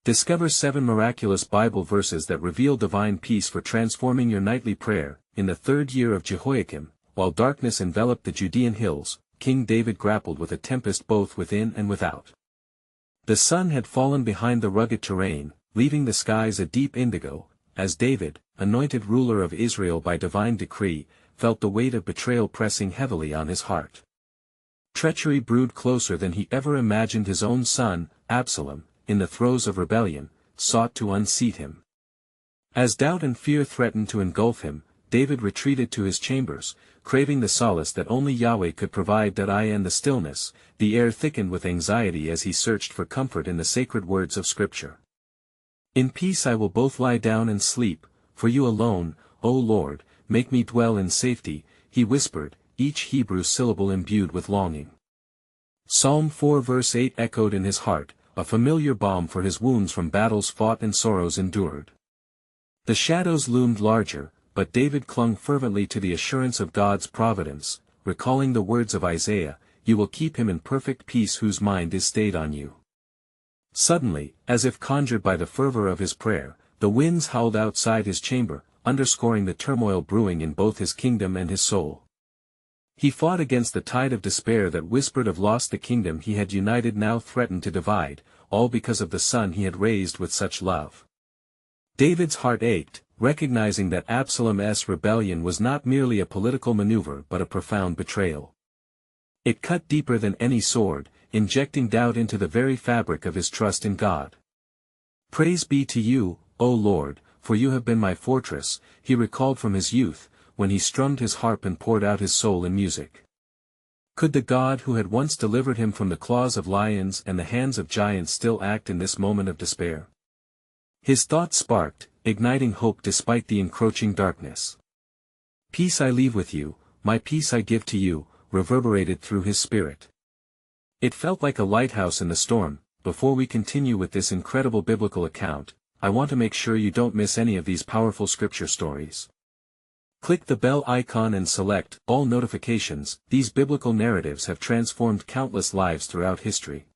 Discover 7 miraculous Bible verses that reveal divine peace for transforming your nightly prayer. In the 3rd year of Jehoiakim, while darkness enveloped the Judean hills, King David grappled with a tempest both within and without. The sun had fallen behind the rugged terrain, leaving the skies a deep indigo, as David, anointed ruler of Israel by divine decree, felt the weight of betrayal pressing heavily on his heart. Treachery brewed closer than he ever imagined. His own son, Absalom, in the throes of rebellion, sought to unseat him. As doubt and fear threatened to engulf him, David retreated to his chambers, craving the solace that only Yahweh could provide. In the stillness, the air thickened with anxiety as he searched for comfort in the sacred words of Scripture. In peace I will both lie down and sleep, for you alone, O Lord, make me dwell in safety, he whispered, each Hebrew syllable imbued with longing. Psalm 4 verse 8 echoed in his heart, a familiar balm for his wounds from battles fought and sorrows endured. The shadows loomed larger, but David clung fervently to the assurance of God's providence, recalling the words of Isaiah, "You will keep him in perfect peace whose mind is stayed on you." Suddenly, as if conjured by the fervor of his prayer, the winds howled outside his chamber, underscoring the turmoil brewing in both his kingdom and his soul. He fought against the tide of despair that whispered of loss. The kingdom he had united now threatened to divide, all because of the son he had raised with such love. David's heart ached, recognizing that Absalom's rebellion was not merely a political maneuver but a profound betrayal. It cut deeper than any sword, injecting doubt into the very fabric of his trust in God. "Praise be to you, O Lord, for you have been my fortress," he recalled from his youth, when he strummed his harp and poured out his soul in music. Could the God who had once delivered him from the claws of lions and the hands of giants still act in this moment of despair? His thought sparked, igniting hope despite the encroaching darkness. "Peace I leave with you, my peace I give to you," reverberated through his spirit. It felt like a lighthouse in the storm. Before we continue with this incredible biblical account, I want to make sure you don't miss any of these powerful scripture stories. Click the bell icon and select all notifications. These biblical narratives have transformed countless lives throughout history.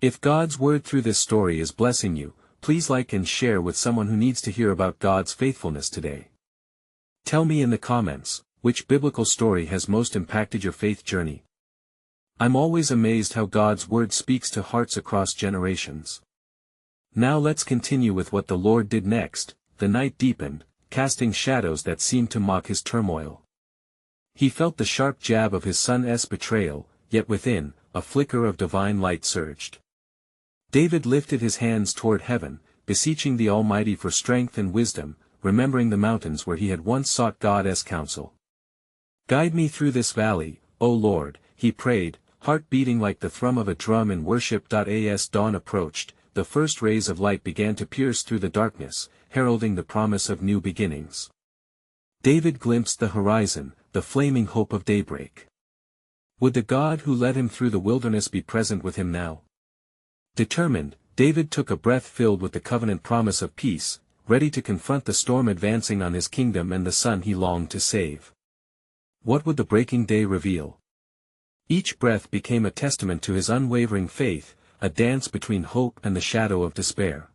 If God's word through this story is blessing you, please like and share with someone who needs to hear about God's faithfulness today. Tell me in the comments, which biblical story has most impacted your faith journey? I'm always amazed how God's word speaks to hearts across generations. Now let's continue with what the Lord did next. The night deepened, casting shadows that seemed to mock his turmoil. He felt the sharp jab of his son's betrayal, yet within, a flicker of divine light surged. David lifted his hands toward heaven, beseeching the Almighty for strength and wisdom, remembering the mountains where he had once sought God's counsel. "Guide me through this valley, O Lord," he prayed, heart beating like the thrum of a drum in worship. As dawn approached, the first rays of light began to pierce through the darkness, heralding the promise of new beginnings. David glimpsed the horizon, the flaming hope of daybreak. Would the God who led him through the wilderness be present with him now? Determined, David took a breath filled with the covenant promise of peace, ready to confront the storm advancing on his kingdom and the son he longed to save. What would the breaking day reveal? Each breath became a testament to his unwavering faith, a dance between hope and the shadow of despair.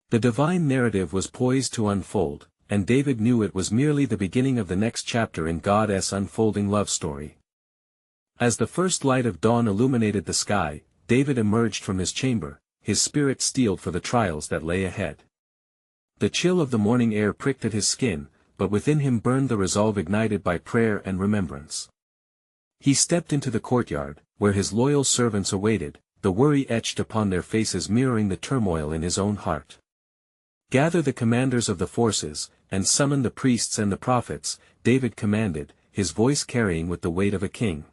The divine narrative was poised to unfold, and David knew it was merely the beginning of the next chapter in God's unfolding love story. As the first light of dawn illuminated the sky, David emerged from his chamber, his spirit steeled for the trials that lay ahead. The chill of the morning air pricked at his skin, but within him burned the resolve ignited by prayer and remembrance. He stepped into the courtyard, where his loyal servants awaited, the worry etched upon their faces mirroring the turmoil in his own heart. "Gather the commanders of the forces, and summon the priests and the prophets," David commanded, his voice carrying with the weight of a king.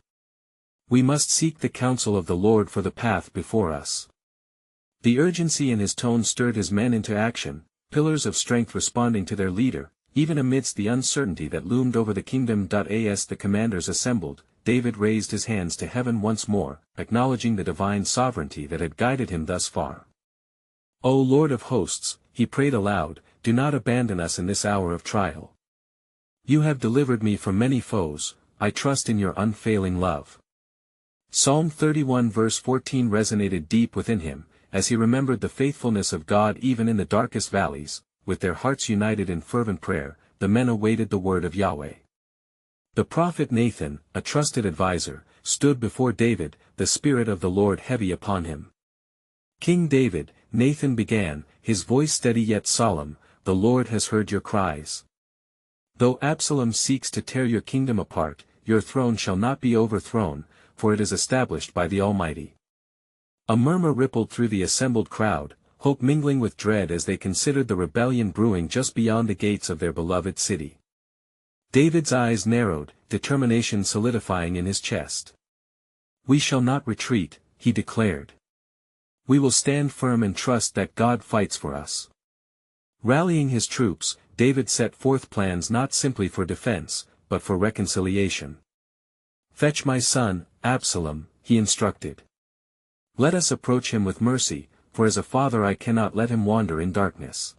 "We must seek the counsel of the Lord for the path before us." The urgency in his tone stirred his men into action, pillars of strength responding to their leader, even amidst the uncertainty that loomed over the kingdom. As the commanders assembled, David raised his hands to heaven once more, acknowledging the divine sovereignty that had guided him thus far. "O Lord of hosts," he prayed aloud, "do not abandon us in this hour of trial. You have delivered me from many foes, I trust in your unfailing love." Psalm 31 verse 14 resonated deep within him, as he remembered the faithfulness of God even in the darkest valleys. With their hearts united in fervent prayer, the men awaited the word of Yahweh. The prophet Nathan, a trusted adviser, stood before David, the Spirit of the Lord heavy upon him. King David, Nathan began, his voice steady yet solemn, the Lord has heard your cries. Though Absalom seeks to tear your kingdom apart, your throne shall not be overthrown, for it is established by the Almighty. A murmur rippled through the assembled crowd, hope mingling with dread as they considered the rebellion brewing just beyond the gates of their beloved city. David's eyes narrowed, determination solidifying in his chest. We shall not retreat, he declared. We will stand firm and trust that God fights for us. Rallying his troops, David set forth plans not simply for defense, but for reconciliation. Fetch my son, Absalom, he instructed. Let us approach him with mercy, for as a father I cannot let him wander in darkness.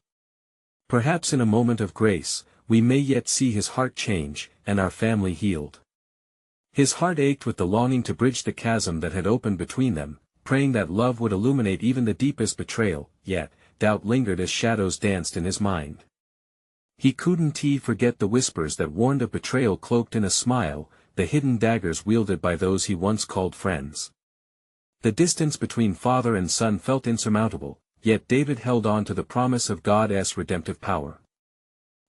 Perhaps in a moment of grace, we may yet see his heart change, and our family healed. His heart ached with the longing to bridge the chasm that had opened between them, praying that love would illuminate even the deepest betrayal, yet, doubt lingered as shadows danced in his mind. He couldn't forget the whispers that warned of betrayal cloaked in a smile, the hidden daggers wielded by those he once called friends. The distance between father and son felt insurmountable, yet David held on to the promise of God's redemptive power.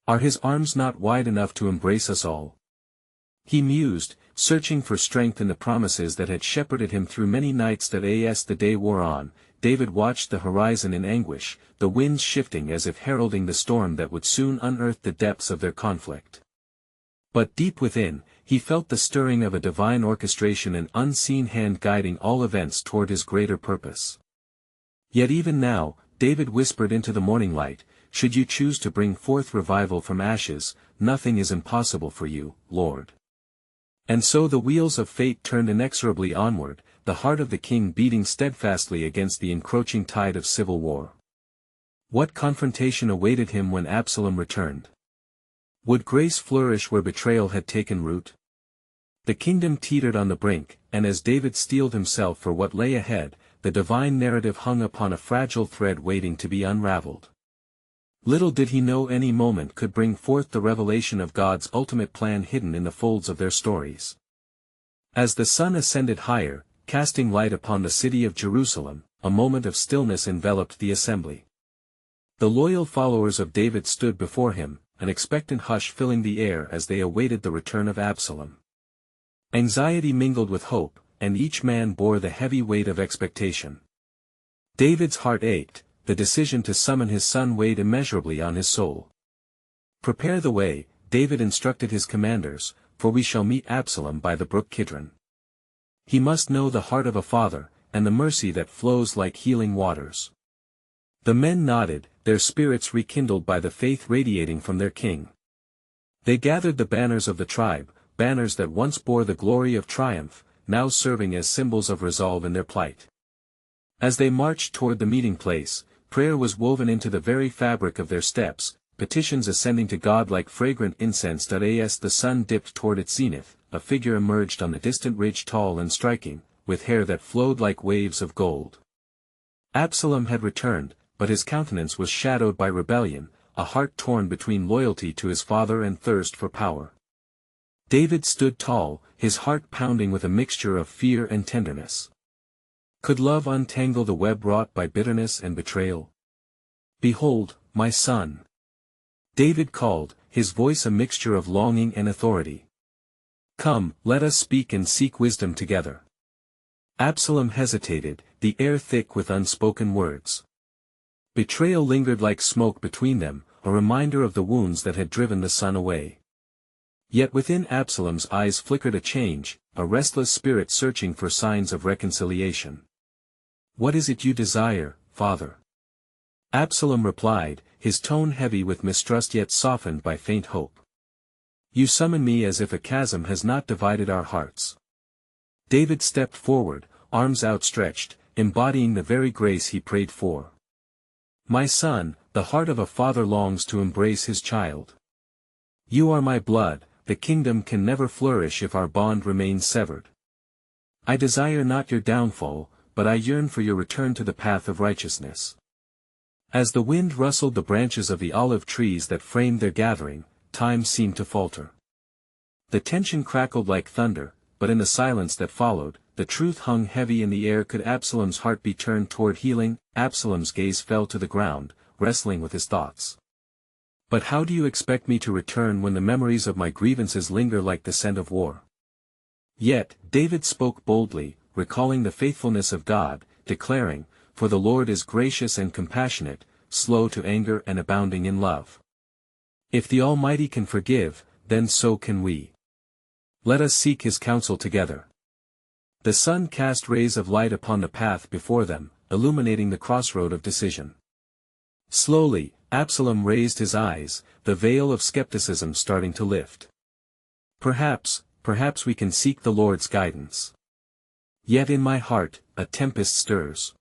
Are his arms not wide enough to embrace us all? He mused, searching for strength in the promises that had shepherded him through many nights that as the day wore on. David watched the horizon in anguish, the winds shifting as if heralding the storm that would soon unearth the depths of their conflict. But deep within, he felt the stirring of a divine orchestration, an unseen hand guiding all events toward his greater purpose. Yet even now, David whispered into the morning light, should you choose to bring forth revival from ashes, nothing is impossible for you, Lord. And so the wheels of fate turned inexorably onward, the heart of the king beating steadfastly against the encroaching tide of civil war. What confrontation awaited him when Absalom returned? Would grace flourish where betrayal had taken root? The kingdom teetered on the brink, and as David steeled himself for what lay ahead, the divine narrative hung upon a fragile thread waiting to be unraveled. Little did he know any moment could bring forth the revelation of God's ultimate plan hidden in the folds of their stories. As the sun ascended higher, casting light upon the city of Jerusalem, a moment of stillness enveloped the assembly. The loyal followers of David stood before him, an expectant hush filling the air as they awaited the return of Absalom. Anxiety mingled with hope, and each man bore the heavy weight of expectation. David's heart ached, the decision to summon his son weighed immeasurably on his soul. Prepare the way, David instructed his commanders, for we shall meet Absalom by the brook Kidron. He must know the heart of a father, and the mercy that flows like healing waters. The men nodded, their spirits rekindled by the faith radiating from their king. They gathered the banners of the tribe, banners that once bore the glory of triumph, now serving as symbols of resolve in their plight. As they marched toward the meeting place, prayer was woven into the very fabric of their steps, petitions ascending to God like fragrant incense. As the sun dipped toward its zenith, a figure emerged on the distant ridge, tall and striking, with hair that flowed like waves of gold. Absalom had returned, but his countenance was shadowed by rebellion, a heart torn between loyalty to his father and thirst for power. David stood tall, his heart pounding with a mixture of fear and tenderness. Could love untangle the web wrought by bitterness and betrayal? Behold, my son. David called, his voice a mixture of longing and authority. Come, let us speak and seek wisdom together. Absalom hesitated, the air thick with unspoken words. Betrayal lingered like smoke between them, a reminder of the wounds that had driven the son away. Yet within Absalom's eyes flickered a change, a restless spirit searching for signs of reconciliation. What is it you desire, father? Absalom replied, his tone heavy with mistrust yet softened by faint hope. You summon me as if a chasm has not divided our hearts. David stepped forward, arms outstretched, embodying the very grace he prayed for. My son, the heart of a father longs to embrace his child. You are my blood, the kingdom can never flourish if our bond remains severed. I desire not your downfall, but I yearn for your return to the path of righteousness." As the wind rustled the branches of the olive trees that framed their gathering, time seemed to falter. The tension crackled like thunder, but in the silence that followed, the truth hung heavy in the air. Could Absalom's heart be turned toward healing? Absalom's gaze fell to the ground, wrestling with his thoughts. "But how do you expect me to return when the memories of my grievances linger like the scent of war?" Yet, David spoke boldly, recalling the faithfulness of God, declaring, "For the Lord is gracious and compassionate, slow to anger and abounding in love." If the Almighty can forgive, then so can we. Let us seek His counsel together. The sun cast rays of light upon the path before them, illuminating the crossroad of decision. Slowly, Absalom raised his eyes, the veil of skepticism starting to lift. Perhaps we can seek the Lord's guidance. Yet in my heart, a tempest stirs.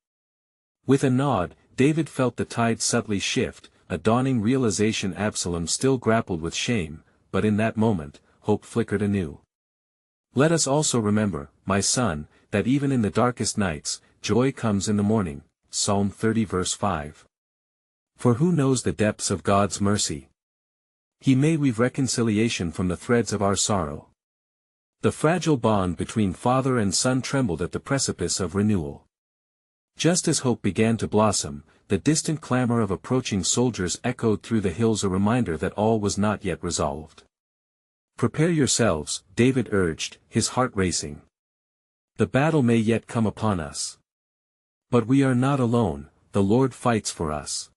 With a nod, David felt the tide subtly shift, a dawning realization. Absalom still grappled with shame, but in that moment, hope flickered anew. "Let us also remember, my son, that even in the darkest nights, joy comes in the morning." Psalm 30 verse 5. For who knows the depths of God's mercy? He may weave reconciliation from the threads of our sorrow. The fragile bond between father and son trembled at the precipice of renewal. Just as hope began to blossom, the distant clamor of approaching soldiers echoed through the hills, a reminder that all was not yet resolved. "Prepare yourselves," David urged, his heart racing. "The battle may yet come upon us. But we are not alone, the Lord fights for us.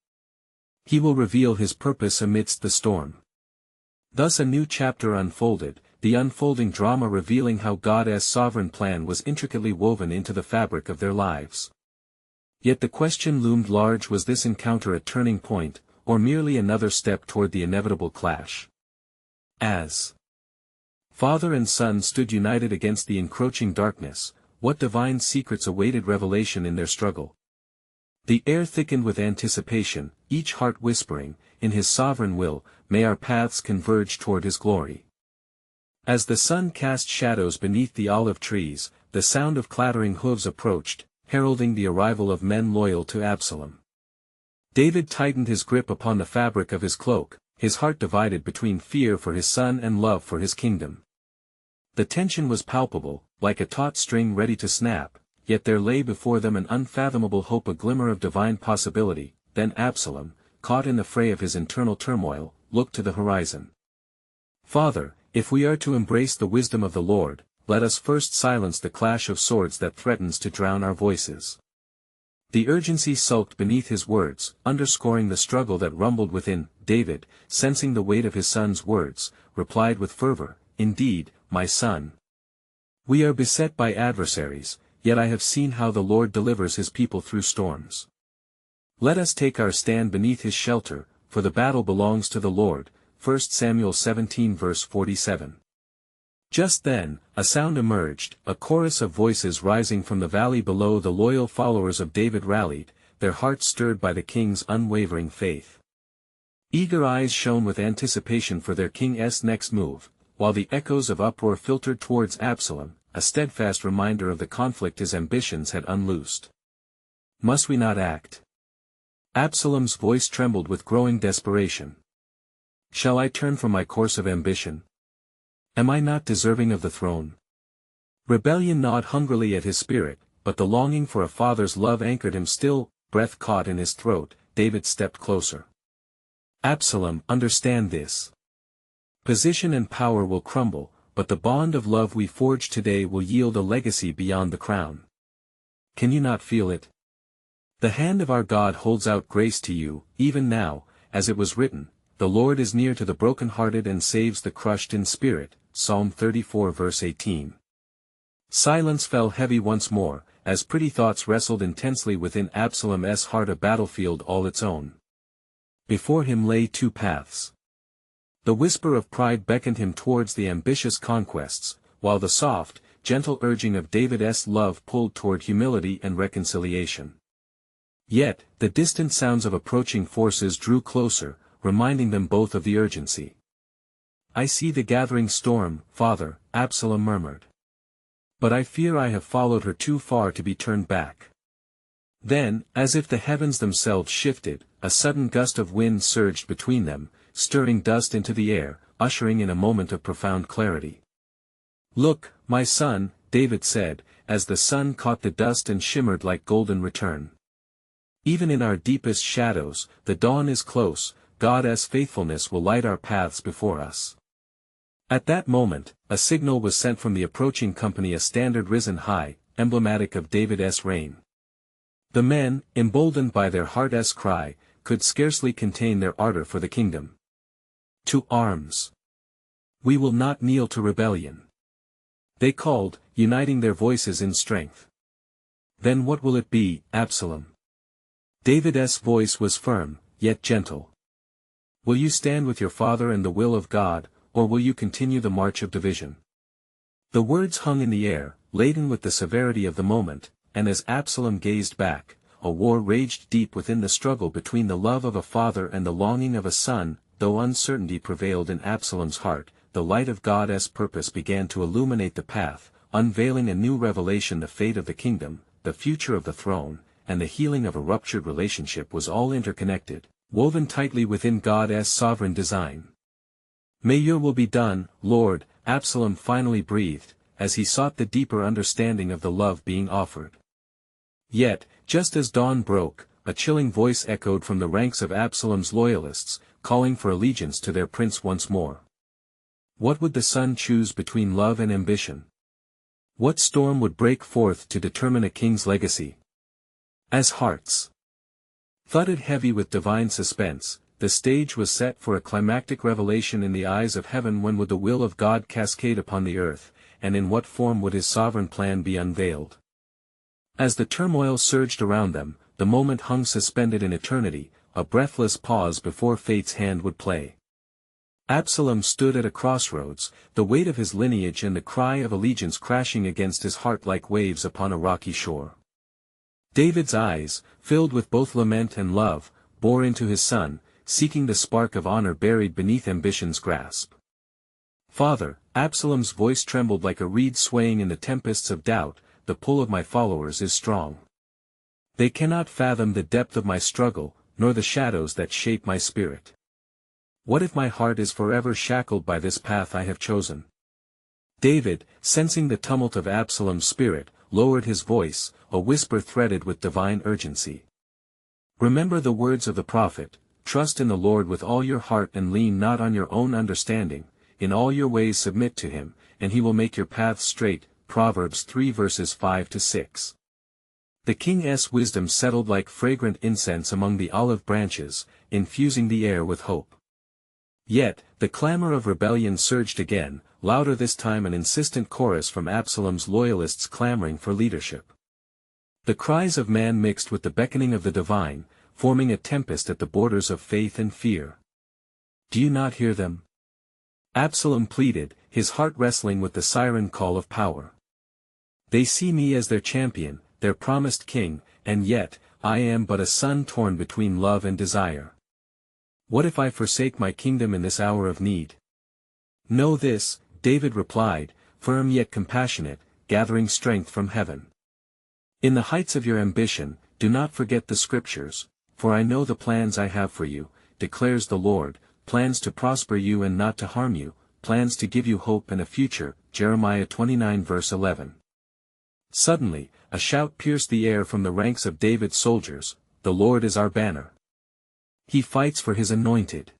He will reveal His purpose amidst the storm." Thus a new chapter unfolded, the unfolding drama revealing how God's sovereign plan was intricately woven into the fabric of their lives. Yet the question loomed large: was this encounter a turning point, or merely another step toward the inevitable clash? As father and son stood united against the encroaching darkness, what divine secrets awaited revelation in their struggle? The air thickened with anticipation, each heart whispering, "In His sovereign will, may our paths converge toward His glory." As the sun cast shadows beneath the olive trees, the sound of clattering hooves approached, heralding the arrival of men loyal to Absalom. David tightened his grip upon the fabric of his cloak, his heart divided between fear for his son and love for his kingdom. The tension was palpable, like a taut string ready to snap, yet there lay before them an unfathomable hope, a glimmer of divine possibility. Then Absalom, caught in the fray of his internal turmoil, looked to the horizon. "Father, if we are to embrace the wisdom of the Lord, let us first silence the clash of swords that threatens to drown our voices." The urgency sulked beneath his words, underscoring the struggle that rumbled within. David, sensing the weight of his son's words, replied with fervor, "Indeed, my son. We are beset by adversaries, yet I have seen how the Lord delivers His people through storms. Let us take our stand beneath His shelter, for the battle belongs to the Lord." 1 Samuel 17 verse 47. Just then, a sound emerged, a chorus of voices rising from the valley below. The loyal followers of David rallied, their hearts stirred by the king's unwavering faith. Eager eyes shone with anticipation for their king's next move, while the echoes of uproar filtered towards Absalom, a steadfast reminder of the conflict his ambitions had unloosed. "Must we not act?" Absalom's voice trembled with growing desperation. "Shall I turn from my course of ambition? Am I not deserving of the throne?" Rebellion gnawed hungrily at his spirit, but the longing for a father's love anchored him still. Breath caught in his throat, David stepped closer. "Absalom, understand this. Position and power will crumble, but the bond of love we forge today will yield a legacy beyond the crown. Can you not feel it? The hand of our God holds out grace to you, even now, as it was written, 'The Lord is near to the brokenhearted and saves the crushed in spirit.' Psalm 34 verse 18. Silence fell heavy once more, as pretty thoughts wrestled intensely within Absalom's heart, a battlefield all its own. Before him lay two paths. The whisper of pride beckoned him towards the ambitious conquests, while the soft, gentle urging of David's love pulled toward humility and reconciliation. Yet, the distant sounds of approaching forces drew closer, reminding them both of the urgency. "I see the gathering storm, father," Absalom murmured. But I fear I have followed her too far to be turned back. Then, as if the heavens themselves shifted, a sudden gust of wind surged between them, stirring dust into the air, ushering in a moment of profound clarity. "Look, my son," David said, as the sun caught the dust and shimmered like golden return. "Even in our deepest shadows, the dawn is close, God's faithfulness will light our paths before us." At that moment, a signal was sent from the approaching company, a standard risen high, emblematic of David's reign. The men, emboldened by their heart's cry, could scarcely contain their ardor for the kingdom. "To arms! We will not kneel to rebellion!" they called, uniting their voices in strength. "Then what will it be, Absalom?" David's voice was firm, yet gentle. "Will you stand with your father and the will of God, or will you continue the march of division?" The words hung in the air, laden with the severity of the moment, and as Absalom gazed back, a war raged deep within the struggle between the love of a father and the longing of a son. Though uncertainty prevailed in Absalom's heart, the light of God's purpose began to illuminate the path, unveiling a new revelation. The fate of the kingdom, the future of the throne, and the healing of a ruptured relationship was all interconnected, woven tightly within God's sovereign design. "May your will be done, Lord," Absalom finally breathed, as he sought the deeper understanding of the love being offered. Yet, just as dawn broke, a chilling voice echoed from the ranks of Absalom's loyalists, calling for allegiance to their prince once more. What would the son choose between love and ambition? What storm would break forth to determine a king's legacy? As hearts thudded heavy with divine suspense, the stage was set for a climactic revelation in the eyes of heaven. When would the will of God cascade upon the earth, and in what form would his sovereign plan be unveiled? As the turmoil surged around them, the moment hung suspended in eternity, a breathless pause before fate's hand would play. Absalom stood at a crossroads, the weight of his lineage and the cry of allegiance crashing against his heart like waves upon a rocky shore. David's eyes, filled with both lament and love, bore into his son, seeking the spark of honor buried beneath ambition's grasp. "Father," Absalom's voice trembled like a reed swaying in the tempests of doubt, "the pull of my followers is strong. They cannot fathom the depth of my struggle, nor the shadows that shape my spirit. What if my heart is forever shackled by this path I have chosen?" David, sensing the tumult of Absalom's spirit, lowered his voice, a whisper threaded with divine urgency. "Remember the words of the prophet, trust in the Lord with all your heart and lean not on your own understanding, in all your ways submit to him, and he will make your paths straight." Proverbs 3 verses 5-6. The king's wisdom settled like fragrant incense among the olive branches, infusing the air with hope. Yet, the clamor of rebellion surged again, louder this time, an insistent chorus from Absalom's loyalists clamoring for leadership. The cries of man mixed with the beckoning of the divine, forming a tempest at the borders of faith and fear. "Do you not hear them?" Absalom pleaded, his heart wrestling with the siren call of power. "They see me as their champion, their promised king, and yet, I am but a son torn between love and desire. What if I forsake my kingdom in this hour of need?" "Know this," David replied, firm yet compassionate, gathering strength from heaven. "In the heights of your ambition, do not forget the scriptures, for I know the plans I have for you, declares the Lord, plans to prosper you and not to harm you, plans to give you hope and a future." Jeremiah 29 verse 11. Suddenly, a shout pierced the air from the ranks of David's soldiers, "The Lord is our banner. He fights for his anointed."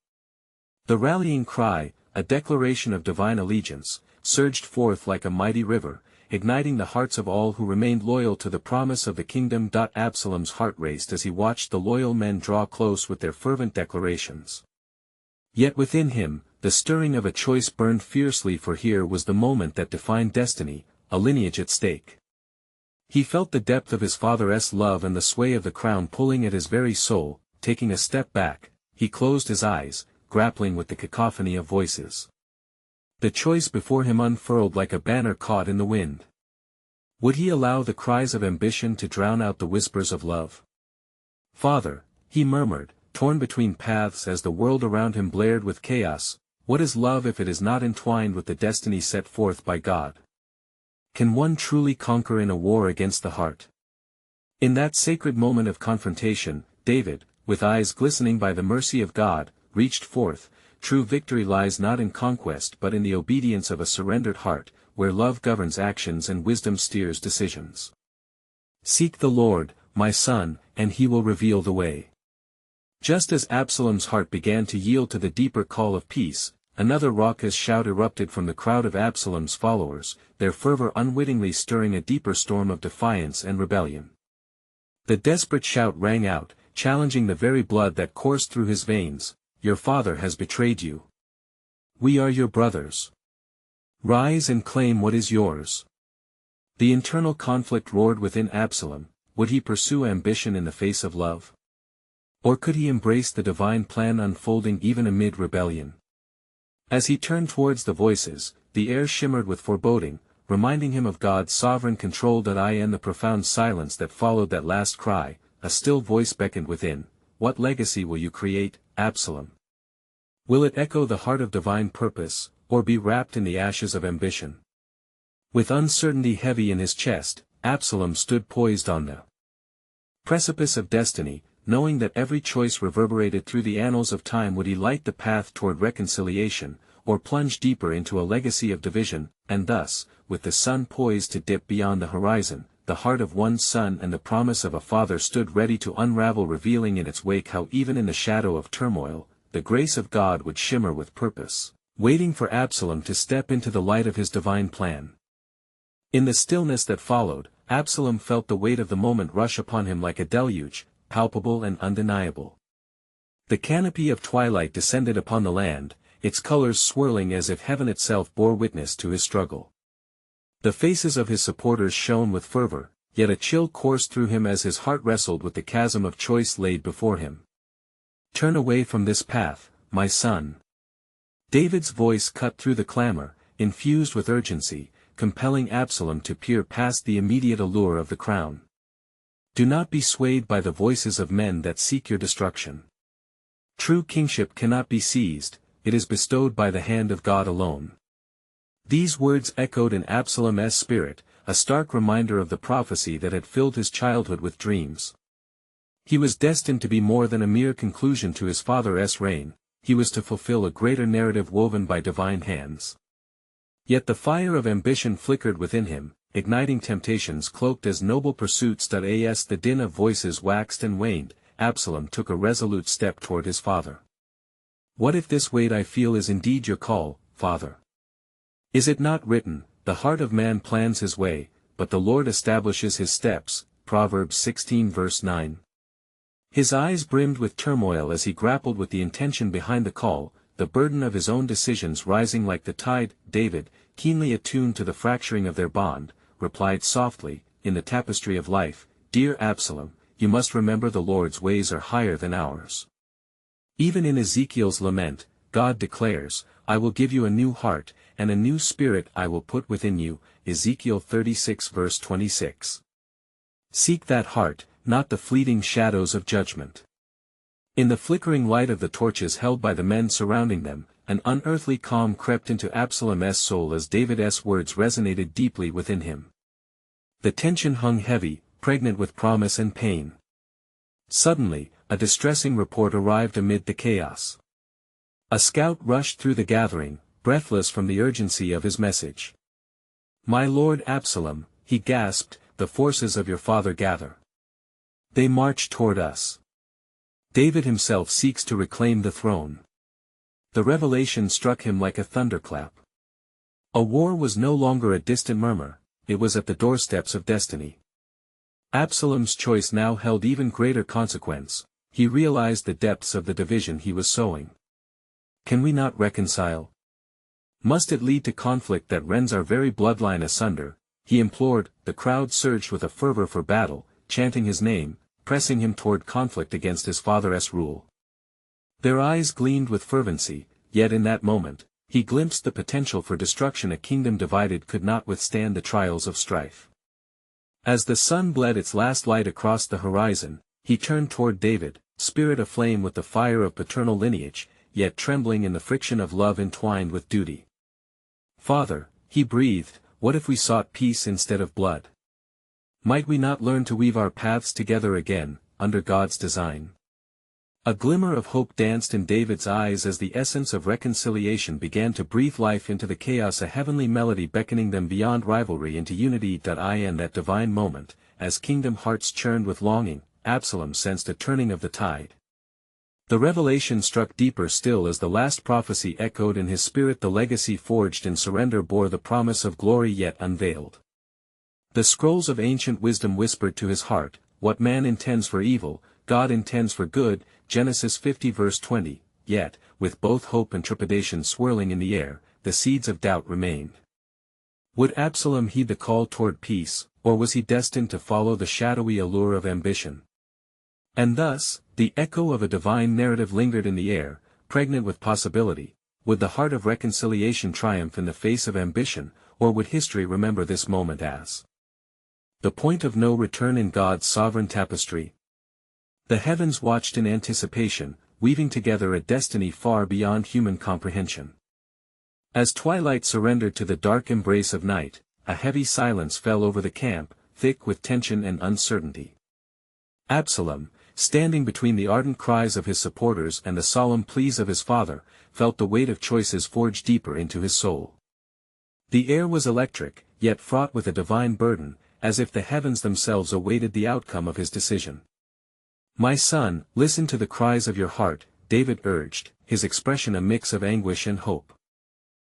The rallying cry, a declaration of divine allegiance, surged forth like a mighty river, igniting the hearts of all who remained loyal to the promise of the kingdom. Absalom's heart raced as he watched the loyal men draw close with their fervent declarations. Yet within him, the stirring of a choice burned fiercely, for here was the moment that defined destiny, a lineage at stake. He felt the depth of his father's love and the sway of the crown pulling at his very soul. Taking a step back, he closed his eyes, grappling with the cacophony of voices. The choice before him unfurled like a banner caught in the wind. Would he allow the cries of ambition to drown out the whispers of love? "Father," he murmured, torn between paths as the world around him blared with chaos, "what is love if it is not entwined with the destiny set forth by God? Can one truly conquer in a war against the heart? In that sacred moment of confrontation, David, with eyes glistening by the mercy of God, reached forth. True victory lies not in conquest but in the obedience of a surrendered heart, where love governs actions and wisdom steers decisions. Seek the Lord, my son, and he will reveal the way. Just as Absalom's heart began to yield to the deeper call of peace, another raucous shout erupted from the crowd of Absalom's followers, their fervor unwittingly stirring a deeper storm of defiance and rebellion. The desperate shout rang out, challenging the very blood that coursed through his veins. Your father has betrayed you. We are your brothers. Rise and claim what is yours. The internal conflict roared within Absalom. Would he pursue ambition in the face of love? Or could he embrace the divine plan unfolding even amid rebellion? As he turned towards the voices, the air shimmered with foreboding, reminding him of God's sovereign control. In the profound silence that followed that last cry, a still voice beckoned within. What legacy will you create, Absalom? Will it echo the heart of divine purpose, or be wrapped in the ashes of ambition? With uncertainty heavy in his chest, Absalom stood poised on the precipice of destiny, knowing that every choice reverberated through the annals of time. Would he light the path toward reconciliation, or plunge deeper into a legacy of division? And thus, with the sun poised to dip beyond the horizon, the heart of one son and the promise of a father stood ready to unravel, revealing in its wake how even in the shadow of turmoil, the grace of God would shimmer with purpose, waiting for Absalom to step into the light of his divine plan. In the stillness that followed, Absalom felt the weight of the moment rush upon him like a deluge, palpable and undeniable. The canopy of twilight descended upon the land, its colors swirling as if heaven itself bore witness to his struggle. The faces of his supporters shone with fervor, yet a chill coursed through him as his heart wrestled with the chasm of choice laid before him. Turn away from this path, my son. David's voice cut through the clamor, infused with urgency, compelling Absalom to peer past the immediate allure of the crown. Do not be swayed by the voices of men that seek your destruction. True kingship cannot be seized, it is bestowed by the hand of God alone. These words echoed in Absalom's spirit, a stark reminder of the prophecy that had filled his childhood with dreams. He was destined to be more than a mere conclusion to his father's reign, he was to fulfill a greater narrative woven by divine hands. Yet the fire of ambition flickered within him, igniting temptations cloaked as noble pursuits. As the din of voices waxed and waned, Absalom took a resolute step toward his father. What if this weight I feel is indeed your call, father? Is it not written, the heart of man plans his way, but the Lord establishes his steps, Proverbs 16 verse 9. His eyes brimmed with turmoil as he grappled with the intention behind the call, the burden of his own decisions rising like the tide. David, keenly attuned to the fracturing of their bond, replied softly, in the tapestry of life, Dear Absalom, you must remember the Lord's ways are higher than ours. Even in Ezekiel's lament, God declares, I will give you a new heart, and a new spirit I will put within you, Ezekiel 36 verse 26. Seek that heart, not the fleeting shadows of judgment. In the flickering light of the torches held by the men surrounding them, an unearthly calm crept into Absalom's soul as David's words resonated deeply within him. The tension hung heavy, pregnant with promise and pain. Suddenly, a distressing report arrived amid the chaos. A scout rushed through the gathering, breathless from the urgency of his message. My lord Absalom, he gasped, the forces of your father gather. They march toward us. David himself seeks to reclaim the throne. The revelation struck him like a thunderclap. A war was no longer a distant murmur, it was at the doorsteps of destiny. Absalom's choice now held even greater consequence. He realized the depths of the division he was sowing. Can we not reconcile? Must it lead to conflict that rends our very bloodline asunder? He implored. The crowd surged with a fervor for battle, chanting his name, pressing him toward conflict against his father's rule. Their eyes gleamed with fervency, yet in that moment, he glimpsed the potential for destruction. A kingdom divided could not withstand the trials of strife. As the sun bled its last light across the horizon, he turned toward David, spirit aflame with the fire of paternal lineage, yet trembling in the friction of love entwined with duty. Father, he breathed, what if we sought peace instead of blood? Might we not learn to weave our paths together again, under God's design? A glimmer of hope danced in David's eyes as the essence of reconciliation began to breathe life into the chaos, a heavenly melody beckoning them beyond rivalry into unity. In that divine moment, as kingdom hearts churned with longing, Absalom sensed a turning of the tide. The revelation struck deeper still as the last prophecy echoed in his spirit. The legacy forged in surrender bore the promise of glory yet unveiled. The scrolls of ancient wisdom whispered to his heart, "What man intends for evil, God intends for good." Genesis 50 verse 20, yet, with both hope and trepidation swirling in the air, the seeds of doubt remained. Would Absalom heed the call toward peace, or was he destined to follow the shadowy allure of ambition? And thus, the echo of a divine narrative lingered in the air, pregnant with possibility. Would the heart of reconciliation triumph in the face of ambition, or would history remember this moment as the point of no return in God's sovereign tapestry? The heavens watched in anticipation, weaving together a destiny far beyond human comprehension. As twilight surrendered to the dark embrace of night, a heavy silence fell over the camp, thick with tension and uncertainty. Absalom, standing between the ardent cries of his supporters and the solemn pleas of his father, felt the weight of choices forge deeper into his soul. The air was electric, yet fraught with a divine burden, as if the heavens themselves awaited the outcome of his decision. "My son, listen to the cries of your heart," David urged, his expression a mix of anguish and hope.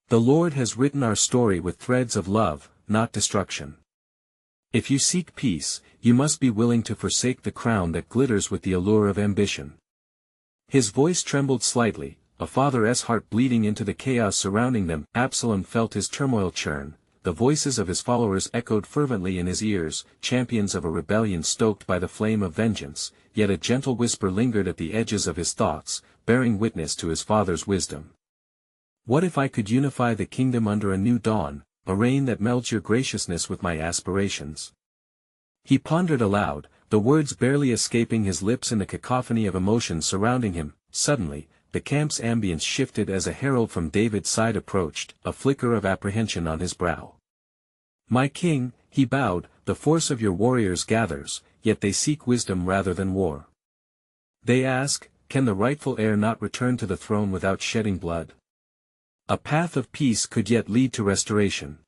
"The Lord has written our story with threads of love, not destruction. If you seek peace, you must be willing to forsake the crown that glitters with the allure of ambition." His voice trembled slightly, a father's heart bleeding into the chaos surrounding them. Absalom felt his turmoil churn. The voices of his followers echoed fervently in his ears, champions of a rebellion stoked by the flame of vengeance, yet a gentle whisper lingered at the edges of his thoughts, bearing witness to his father's wisdom. "What if I could unify the kingdom under a new dawn, a reign that melds your graciousness with my aspirations?" He pondered aloud, the words barely escaping his lips in the cacophony of emotions surrounding him. Suddenly, the camp's ambience shifted as a herald from David's side approached, a flicker of apprehension on his brow. "My king," he bowed, "the force of your warriors gathers, yet they seek wisdom rather than war. They ask, can the rightful heir not return to the throne without shedding blood? A path of peace could yet lead to restoration."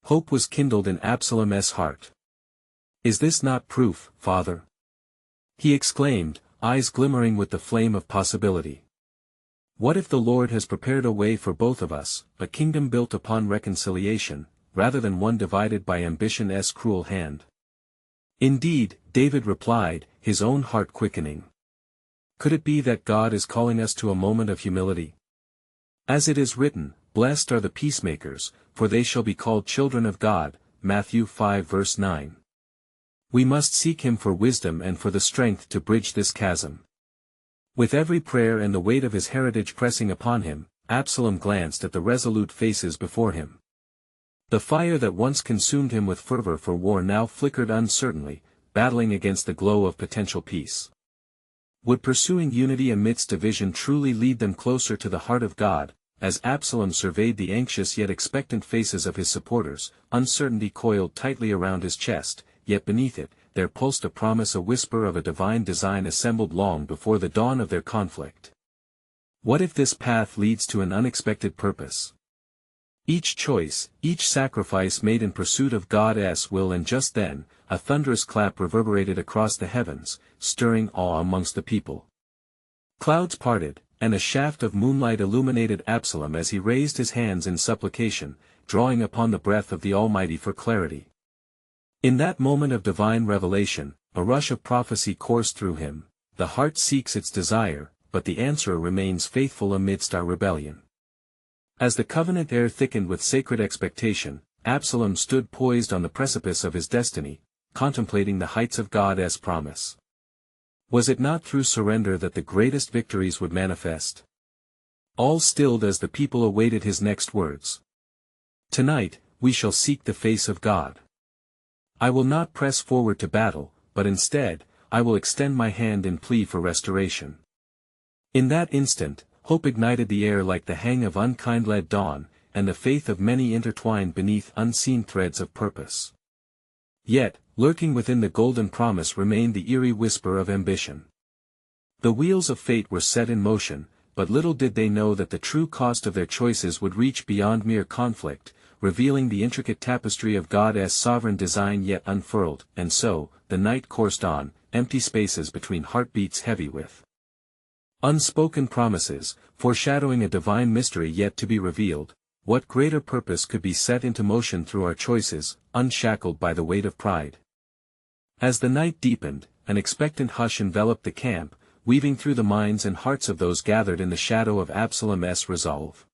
Hope was kindled in Absalom's heart. "Is this not proof, father?" he exclaimed, eyes glimmering with the flame of possibility. "What if the Lord has prepared a way for both of us, a kingdom built upon reconciliation, rather than one divided by ambition's cruel hand?" "Indeed," David replied, his own heart quickening. "Could it be that God is calling us to a moment of humility? As it is written, 'Blessed are the peacemakers, for they shall be called children of God,' Matthew 5 verse 9. We must seek Him for wisdom and for the strength to bridge this chasm." With every prayer and the weight of his heritage pressing upon him, Absalom glanced at the resolute faces before him. The fire that once consumed him with fervor for war now flickered uncertainly, battling against the glow of potential peace. Would pursuing unity amidst division truly lead them closer to the heart of God? As Absalom surveyed the anxious yet expectant faces of his supporters, uncertainty coiled tightly around his chest, yet beneath it, there pulsed a promise, a whisper of a divine design assembled long before the dawn of their conflict. What if this path leads to an unexpected purpose? Each choice, each sacrifice made in pursuit of God's will, and just then, a thunderous clap reverberated across the heavens, stirring awe amongst the people. Clouds parted, and a shaft of moonlight illuminated Absalom as he raised his hands in supplication, drawing upon the breath of the Almighty for clarity. In that moment of divine revelation, a rush of prophecy coursed through him. The heart seeks its desire, but the answerer remains faithful amidst our rebellion. As the covenant air thickened with sacred expectation, Absalom stood poised on the precipice of his destiny, contemplating the heights of God's promise. Was it not through surrender that the greatest victories would manifest? All stilled as the people awaited his next words. "Tonight, we shall seek the face of God. I will not press forward to battle, but instead, I will extend my hand in plea for restoration." In that instant, hope ignited the air like the hang of unkindled dawn, and the faith of many intertwined beneath unseen threads of purpose. Yet, lurking within the golden promise remained the eerie whisper of ambition. The wheels of fate were set in motion, but little did they know that the true cost of their choices would reach beyond mere conflict, revealing the intricate tapestry of God's sovereign design yet unfurled. And so, the night coursed on, empty spaces between heartbeats heavy with unspoken promises, foreshadowing a divine mystery yet to be revealed. What greater purpose could be set into motion through our choices, unshackled by the weight of pride? As the night deepened, an expectant hush enveloped the camp, weaving through the minds and hearts of those gathered in the shadow of Absalom's resolve.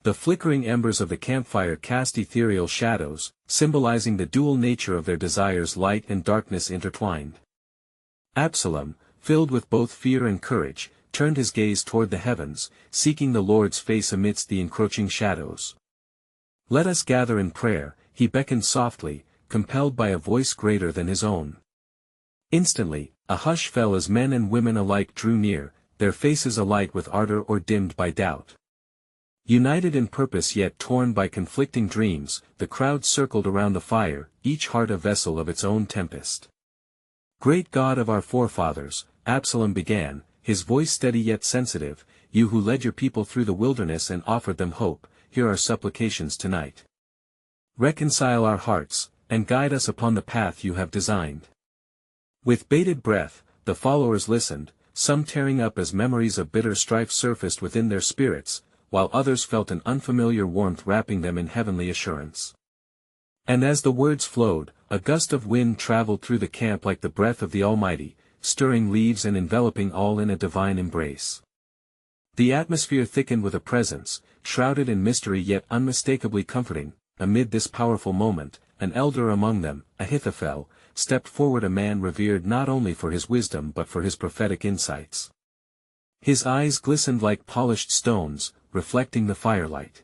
The flickering embers of the campfire cast ethereal shadows, symbolizing the dual nature of their desires, light and darkness intertwined. Absalom, filled with both fear and courage, turned his gaze toward the heavens, seeking the Lord's face amidst the encroaching shadows. "Let us gather in prayer," he beckoned softly, compelled by a voice greater than his own. Instantly, a hush fell as men and women alike drew near, their faces alight with ardor or dimmed by doubt. United in purpose yet torn by conflicting dreams, the crowd circled around the fire, each heart a vessel of its own tempest. "Great God of our forefathers," Absalom began, his voice steady yet sensitive, "you who led your people through the wilderness and offered them hope, hear our supplications tonight. Reconcile our hearts, and guide us upon the path you have designed." With bated breath, the followers listened, some tearing up as memories of bitter strife surfaced within their spirits, while others felt an unfamiliar warmth wrapping them in heavenly assurance. And as the words flowed, a gust of wind traveled through the camp like the breath of the Almighty, stirring leaves and enveloping all in a divine embrace. The atmosphere thickened with a presence, shrouded in mystery yet unmistakably comforting. Amid this powerful moment, an elder among them, Ahithophel, stepped forward, a man revered not only for his wisdom but for his prophetic insights. His eyes glistened like polished stones, reflecting the firelight.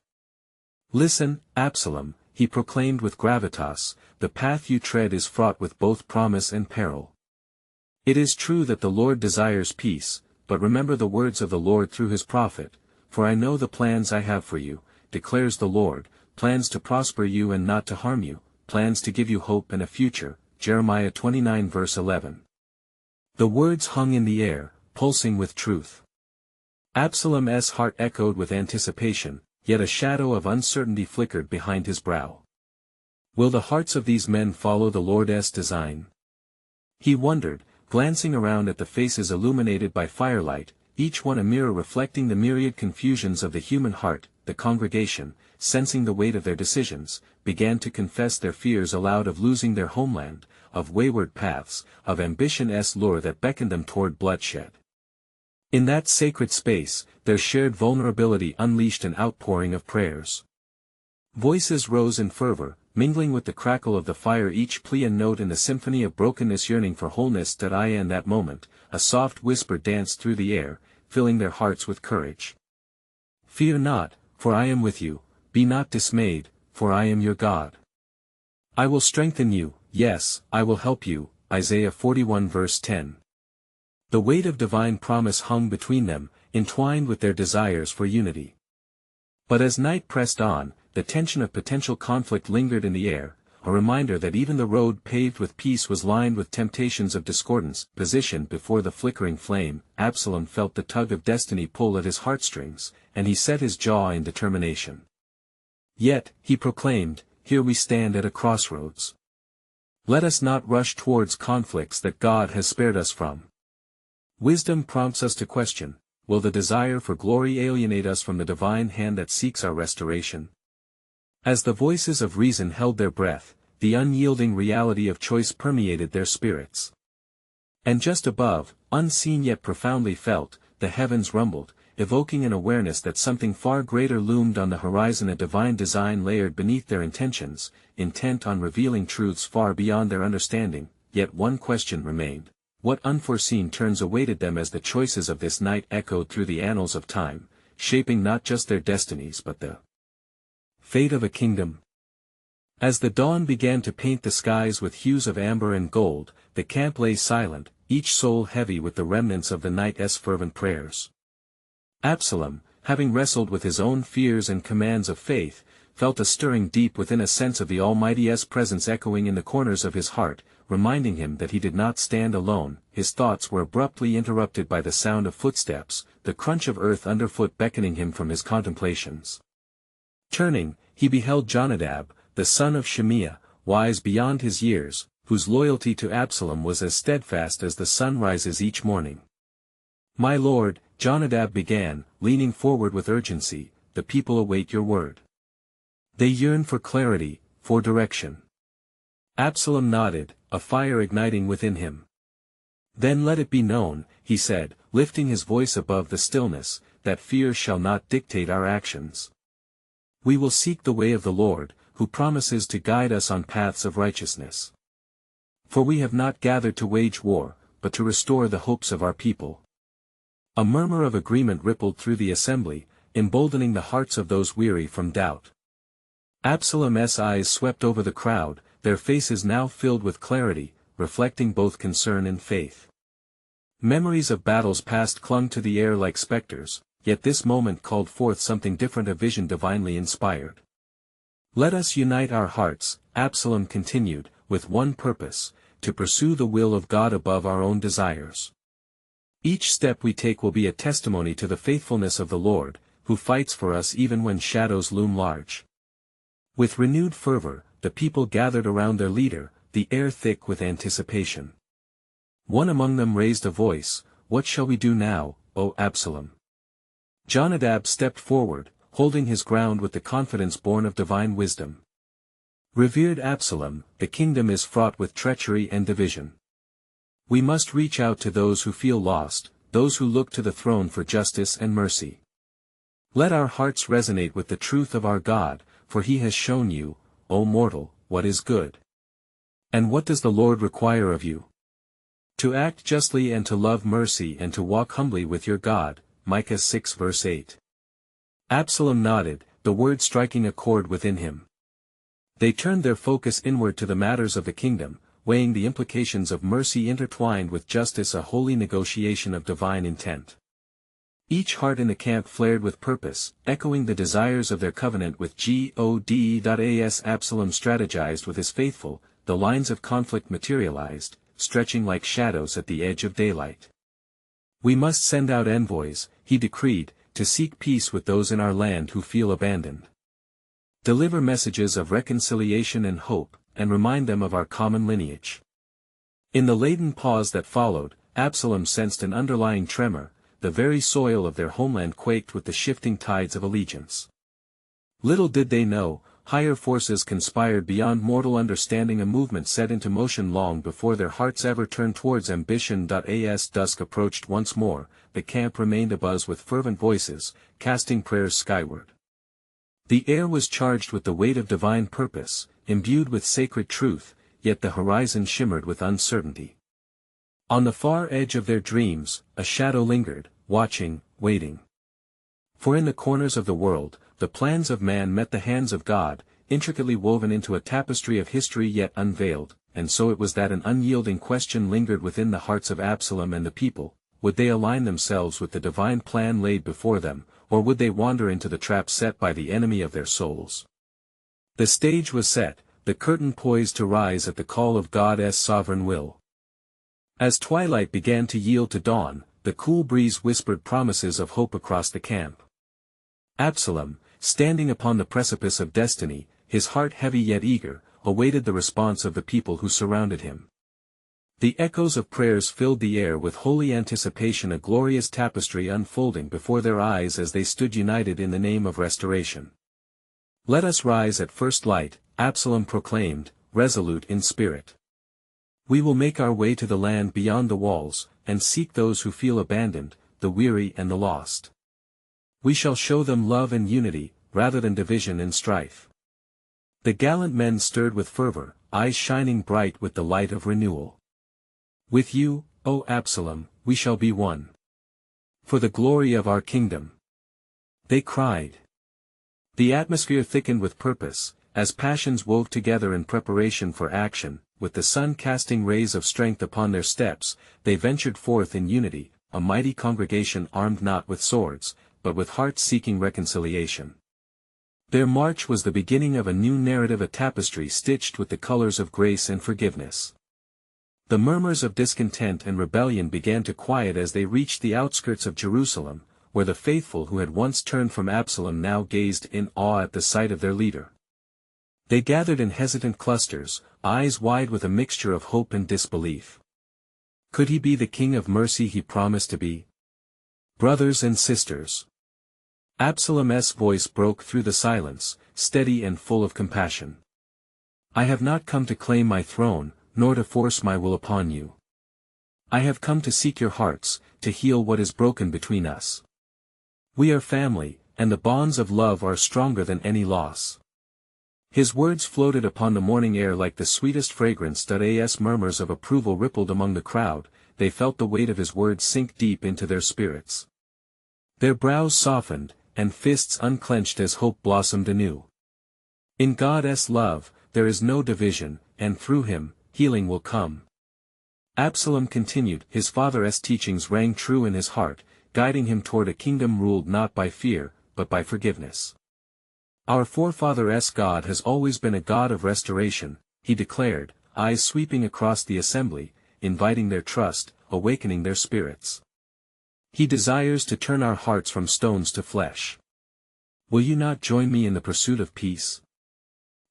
"Listen, Absalom," he proclaimed with gravitas, "the path you tread is fraught with both promise and peril. It is true that the Lord desires peace, but remember the words of the Lord through his prophet, 'For I know the plans I have for you, declares the Lord, plans to prosper you and not to harm you, plans to give you hope and a future.'" Jeremiah 29 verse 11. The words hung in the air, pulsing with truth. Absalom's heart echoed with anticipation, yet a shadow of uncertainty flickered behind his brow. Will the hearts of these men follow the Lord's design? He wondered, glancing around at the faces illuminated by firelight, each one a mirror reflecting the myriad confusions of the human heart. The congregation, sensing the weight of their decisions, began to confess their fears aloud of losing their homeland, of wayward paths, of ambition's lure that beckoned them toward bloodshed. In that sacred space, their shared vulnerability unleashed an outpouring of prayers. Voices rose in fervor, mingling with the crackle of the fire, each plea a note in the symphony of brokenness, yearning for wholeness. In that moment, a soft whisper danced through the air, filling their hearts with courage. "Fear not, for I am with you, be not dismayed, for I am your God. I will strengthen you, yes, I will help you." Isaiah 41 verse 10. The weight of divine promise hung between them, entwined with their desires for unity. But as night pressed on, the tension of potential conflict lingered in the air, a reminder that even the road paved with peace was lined with temptations of discordance. Positioned before the flickering flame, Absalom felt the tug of destiny pull at his heartstrings, and he set his jaw in determination. Yet, he proclaimed, "Here we stand at a crossroads. Let us not rush towards conflicts that God has spared us from." Wisdom prompts us to question, will the desire for glory alienate us from the divine hand that seeks our restoration? As the voices of reason held their breath, the unyielding reality of choice permeated their spirits. And just above, unseen yet profoundly felt, the heavens rumbled, evoking an awareness that something far greater loomed on the horizon, a divine design layered beneath their intentions, intent on revealing truths far beyond their understanding. Yet one question remained. What unforeseen turns awaited them as the choices of this night echoed through the annals of time, shaping not just their destinies but the fate of a kingdom? As the dawn began to paint the skies with hues of amber and gold, the camp lay silent, each soul heavy with the remnants of the night's fervent prayers. Absalom, having wrestled with his own fears and commands of faith, felt a stirring deep within, a sense of the Almighty's presence echoing in the corners of his heart, reminding him that he did not stand alone. His thoughts were abruptly interrupted by the sound of footsteps, the crunch of earth underfoot beckoning him from his contemplations. Turning, he beheld Jonadab, the son of Shemiah, wise beyond his years, whose loyalty to Absalom was as steadfast as the sun rises each morning. "My lord," Jonadab began, leaning forward with urgency, "the people await your word. They yearn for clarity, for direction." Absalom nodded, a fire igniting within him. "Then let it be known," he said, lifting his voice above the stillness, "that fear shall not dictate our actions. We will seek the way of the Lord, who promises to guide us on paths of righteousness. For we have not gathered to wage war, but to restore the hopes of our people." A murmur of agreement rippled through the assembly, emboldening the hearts of those weary from doubt. Absalom's eyes swept over the crowd, their faces now filled with clarity, reflecting both concern and faith. Memories of battles past clung to the air like specters, yet this moment called forth something different, a vision divinely inspired. "Let us unite our hearts," Absalom continued, "with one purpose, to pursue the will of God above our own desires. Each step we take will be a testimony to the faithfulness of the Lord, who fights for us even when shadows loom large." With renewed fervor, the people gathered around their leader, the air thick with anticipation. One among them raised a voice, "What shall we do now, O Absalom?" Jonadab stepped forward, holding his ground with the confidence born of divine wisdom. "Revered Absalom, the kingdom is fraught with treachery and division. We must reach out to those who feel lost, those who look to the throne for justice and mercy. Let our hearts resonate with the truth of our God, for he has shown you, O mortal, what is good. And what does the Lord require of you? To act justly and to love mercy and to walk humbly with your God." Micah 6 verse 8. Absalom nodded, the word striking a chord within him. They turned their focus inward to the matters of the kingdom, weighing the implications of mercy intertwined with justice, a holy negotiation of divine intent. Each heart in the camp flared with purpose, echoing the desires of their covenant with God. As Absalom strategized with his faithful, the lines of conflict materialized, stretching like shadows at the edge of daylight. "We must send out envoys," he decreed, "to seek peace with those in our land who feel abandoned. Deliver messages of reconciliation and hope, and remind them of our common lineage." In the laden pause that followed, Absalom sensed an underlying tremor. The very soil of their homeland quaked with the shifting tides of allegiance. Little did they know, higher forces conspired beyond mortal understanding, a movement set into motion long before their hearts ever turned towards ambition. As dusk approached once more, the camp remained abuzz with fervent voices, casting prayers skyward. The air was charged with the weight of divine purpose, imbued with sacred truth, yet the horizon shimmered with uncertainty. On the far edge of their dreams, a shadow lingered, watching, waiting. For in the corners of the world, the plans of man met the hands of God, intricately woven into a tapestry of history yet unveiled, and so it was that an unyielding question lingered within the hearts of Absalom and the people: would they align themselves with the divine plan laid before them, or would they wander into the trap set by the enemy of their souls? The stage was set, the curtain poised to rise at the call of God's sovereign will. As twilight began to yield to dawn, the cool breeze whispered promises of hope across the camp. Absalom, standing upon the precipice of destiny, his heart heavy yet eager, awaited the response of the people who surrounded him. The echoes of prayers filled the air with holy anticipation, a glorious tapestry unfolding before their eyes as they stood united in the name of restoration. "Let us rise at first light," Absalom proclaimed, resolute in spirit. "We will make our way to the land beyond the walls, and seek those who feel abandoned, the weary and the lost. We shall show them love and unity, rather than division and strife." The gallant men stirred with fervor, eyes shining bright with the light of renewal. "With you, O Absalom, we shall be one. For the glory of our kingdom," they cried. The atmosphere thickened with purpose, as passions wove together in preparation for action. With the sun casting rays of strength upon their steps, they ventured forth in unity, a mighty congregation armed not with swords, but with hearts seeking reconciliation. Their march was the beginning of a new narrative, a tapestry stitched with the colors of grace and forgiveness. The murmurs of discontent and rebellion began to quiet as they reached the outskirts of Jerusalem, where the faithful who had once turned from Absalom now gazed in awe at the sight of their leader. They gathered in hesitant clusters, eyes wide with a mixture of hope and disbelief. Could he be the King of mercy he promised to be? Brothers and sisters. Absalom's voice broke through the silence, steady and full of compassion. I have not come to claim my throne, nor to force my will upon you. I have come to seek your hearts, to heal what is broken between us. We are family, and the bonds of love are stronger than any loss. His words floated upon the morning air like the sweetest fragrance. As murmurs of approval rippled among the crowd, they felt the weight of his words sink deep into their spirits. Their brows softened, and fists unclenched as hope blossomed anew. In God's love, there is no division, and through him, healing will come. Absalom continued. His father's teachings rang true in his heart, guiding him toward a kingdom ruled not by fear, but by forgiveness. Our forefathers' God has always been a God of restoration, he declared, eyes sweeping across the assembly, inviting their trust, awakening their spirits. He desires to turn our hearts from stones to flesh. Will you not join me in the pursuit of peace?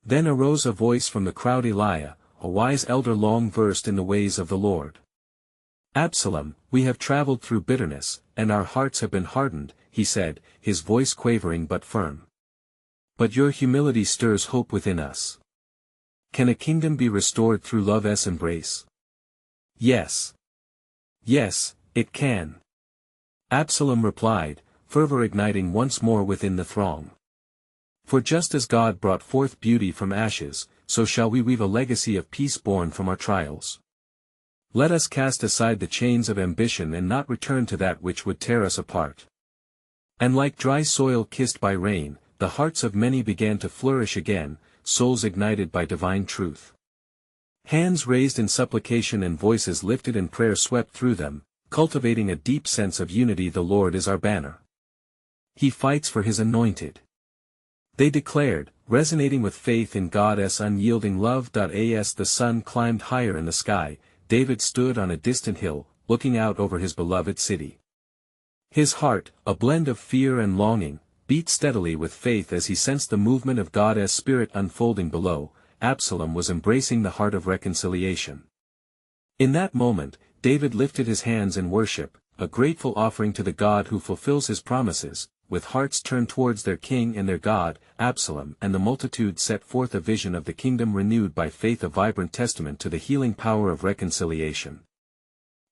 Then arose a voice from the crowd, Eliah, a wise elder long versed in the ways of the Lord. Absalom, we have traveled through bitterness, and our hearts have been hardened, he said, his voice quavering but firm. But your humility stirs hope within us. Can a kingdom be restored through love's embrace? Yes. Yes, it can. Absalom replied, fervor igniting once more within the throng. For just as God brought forth beauty from ashes, so shall we weave a legacy of peace born from our trials. Let us cast aside the chains of ambition and not return to that which would tear us apart. And like dry soil kissed by rain, the hearts of many began to flourish again, souls ignited by divine truth. Hands raised in supplication and voices lifted in prayer swept through them, cultivating a deep sense of unity. The Lord is our banner. He fights for his anointed. They declared, resonating with faith in God's unyielding love. As the sun climbed higher in the sky, David stood on a distant hill, looking out over his beloved city. His heart, a blend of fear and longing, beat steadily with faith as he sensed the movement of God's Spirit unfolding below. Absalom was embracing the heart of reconciliation. In that moment, David lifted his hands in worship, a grateful offering to the God who fulfills his promises. With hearts turned towards their king and their God, Absalom and the multitude set forth a vision of the kingdom renewed by faith, a vibrant testament to the healing power of reconciliation.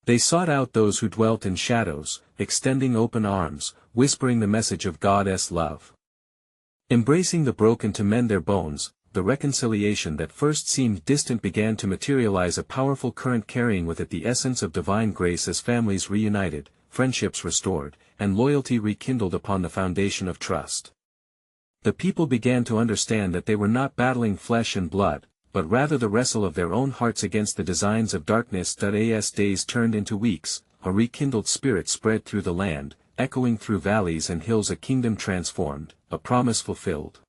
They sought out those who dwelt in shadows, extending open arms, whispering the message of God's love. Embracing the broken to mend their bones, the reconciliation that first seemed distant began to materialize, a powerful current carrying with it the essence of divine grace as families reunited, friendships restored, and loyalty rekindled upon the foundation of trust. The people began to understand that they were not battling flesh and blood, but rather the wrestle of their own hearts against the designs of darkness. As days turned into weeks, a rekindled spirit spread through the land, echoing through valleys and hills, a kingdom transformed, a promise fulfilled.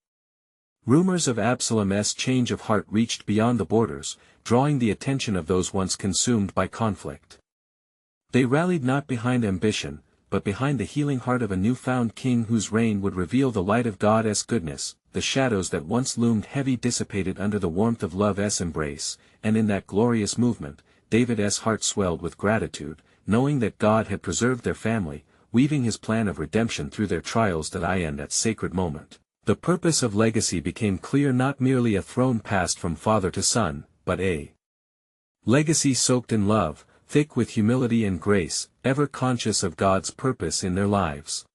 Rumors of Absalom's change of heart reached beyond the borders, drawing the attention of those once consumed by conflict. They rallied not behind ambition, but behind the healing heart of a newfound king whose reign would reveal the light of God's goodness. The shadows that once loomed heavy dissipated under the warmth of love's embrace, and in that glorious movement, David's heart swelled with gratitude, knowing that God had preserved their family, weaving his plan of redemption through their trials. In that sacred moment, the purpose of legacy became clear, not merely a throne passed from father to son, but a legacy soaked in love, thick with humility and grace, ever conscious of God's purpose in their lives.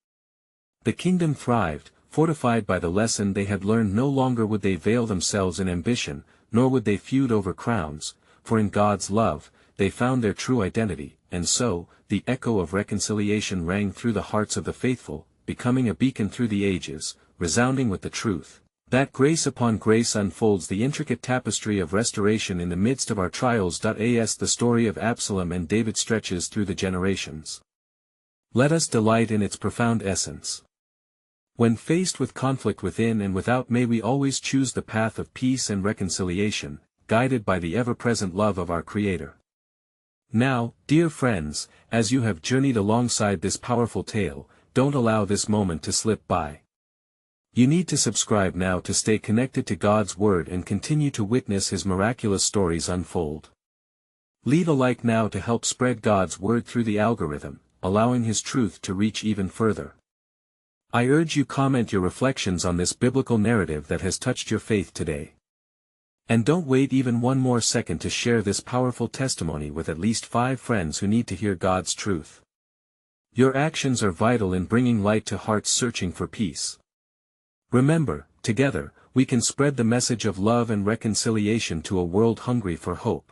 The kingdom thrived, fortified by the lesson they had learned. No longer would they veil themselves in ambition, nor would they feud over crowns, for in God's love, they found their true identity, and so, the echo of reconciliation rang through the hearts of the faithful, becoming a beacon through the ages, resounding with the truth that grace upon grace unfolds the intricate tapestry of restoration in the midst of our trials. The story of Absalom and David stretches through the generations. Let us delight in its profound essence. When faced with conflict within and without, may we always choose the path of peace and reconciliation, guided by the ever-present love of our Creator. Now, dear friends, as you have journeyed alongside this powerful tale, don't allow this moment to slip by. You need to subscribe now to stay connected to God's Word and continue to witness His miraculous stories unfold. Leave a like now to help spread God's Word through the algorithm, allowing His truth to reach even further. I urge you comment your reflections on this biblical narrative that has touched your faith today. And don't wait even one more second to share this powerful testimony with at least 5 friends who need to hear God's truth. Your actions are vital in bringing light to hearts searching for peace. Remember, together, we can spread the message of love and reconciliation to a world hungry for hope.